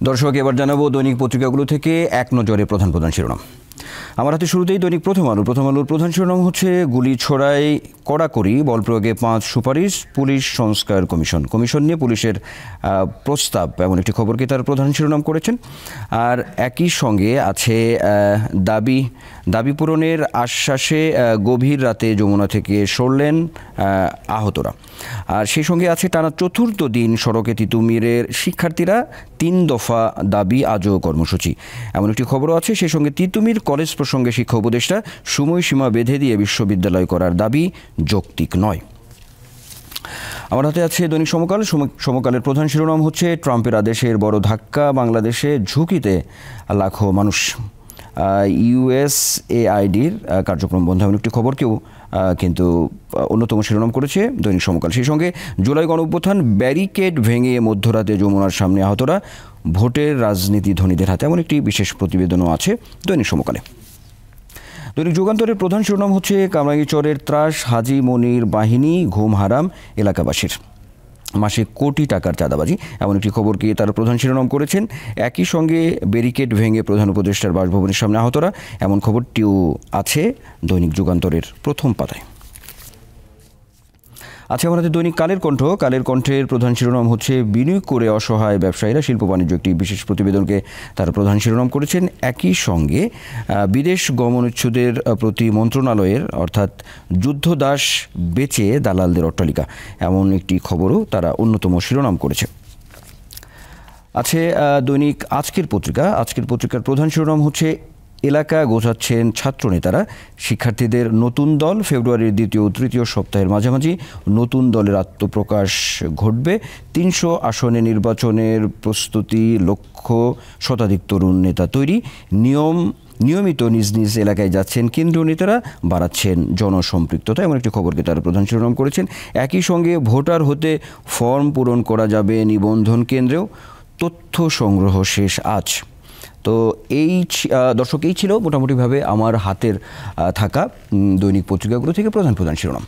দর্শক, এবার জানাবো দৈনিক পত্রিকাগুলো থেকে এক নজরে প্রধান প্রধান শিরোনাম। আমার হাতে শুরুতেই দৈনিক প্রথম আলোর প্রধান শিরোনাম হচ্ছে গুলি ছোড়ায় কড়াকড়ি, বল প্রয়োগে 5 সুপারিশ, পুলিশ সংস্কার কমিশন নিয়ে পুলিশের প্রস্তাব, এমন একটি খবরকে তার প্রধান শিরোনাম করেছেন। আর একই সঙ্গে আছে দাবি পূরণের আশ্বাসে গভীর রাতে যমুনা থেকে সরলেন আহতরা। আর সেই সঙ্গে আছে টানা চতুর্থ দিন সড়কে তিতুমিরের শিক্ষার্থীরা, 3 দফা দাবি, আজও কর্মসূচি, এমন একটি খবরও আছে। সেই সঙ্গে তিতুমির কলেজ প্রসঙ্গে শিক্ষা উপদেষ্টা, সময়সীমা বেঁধে দিয়ে বিশ্ববিদ্যালয় করার দাবি যৌক্তিক নয়। আমার হাতে আছে দৈনিক সমকালের প্রধান শিরোনাম হচ্ছে ট্রাম্পের আদেশের বড় ধাক্কা, বাংলাদেশে ঝুঁকিতে লাখো মানুষ, USAIDর কার্যক্রম বন্ধ, এমন একটি খবরকেও কিন্তু অন্যতম শিরোনাম করেছে দৈনিক সমকাল। সেই সঙ্গে জুলাই গণঅভ্যুত্থান, ব্যারিকেড ভেঙে মধ্যরাতে যমুনার সামনে আহতরা, ভোটের রাজনীতি ধনীদের হাতে, এমন একটি বিশেষ প্রতিবেদনও আছে দৈনিক সমকালে। দৈনিক যুগান্তরের প্রধান শিরোনাম হচ্ছে কামরাঙ্গীরচরের ত্রাস, হাজি মনির বাহিনী ঘুম হারাম এলাকাবাসীর, মাসে কোটি টাকার চাঁদাবাজি, এমন একটি খবরকে তার প্রধান শিরোনাম করেছেন। একই সঙ্গে ব্যারিকেড ভেঙে প্রধান উপদেষ্টার বাসভবনের সামনে আহতরা, এমন খবরটিও আছে দৈনিক যুগান্তরের প্রথম পাতায়। আচ্ছা, আমাদের দৈনিক কালের কণ্ঠের প্রধান শিরোনাম হচ্ছে বিনিয়োগ করে অসহায় ব্যবসায়ীরা, শিল্প বাণিজ্য, একটি বিশেষ প্রতিবেদনকে তার প্রধান শিরোনাম করেছেন। একই সঙ্গে বিদেশ গমনোচ্ছুদের প্রতি মন্ত্রণালয়ের, অর্থাৎ যুদ্ধদাস বেচে দালালদের অট্টালিকা, এমন একটি খবরও তারা অন্যতম শিরোনাম করেছে। আছে দৈনিক আজকের পত্রিকার প্রধান শিরোনাম হচ্ছে এলাকা গোছাচ্ছেন ছাত্রনেতারা, শিক্ষার্থীদের নতুন দল, ফেব্রুয়ারির দ্বিতীয় ও তৃতীয় সপ্তাহের মাঝামাঝি নতুন দলের আত্মপ্রকাশ ঘটবে। 300 আসনে নির্বাচনের প্রস্তুতি, লক্ষ্য শতাধিক তরুণ নেতা তৈরি, নিয়মিত নিজ নিজ এলাকায় যাচ্ছেন কেন্দ্রীয় নেতারা, বাড়াচ্ছেন জনসম্পৃক্ততা, এমন একটি খবরকে তারা প্রধান শিরোনাম করেছেন। একই সঙ্গে ভোটার হতে ফর্ম পূরণ করা যাবে নিবন্ধন কেন্দ্রেও, তথ্য সংগ্রহ শেষ আজ। তো দর্শক, এই ছিল মোটামুটিভাবে আমার হাতের থাকা দৈনিক পত্রিকাগুলো থেকে প্রধান শিরোনাম।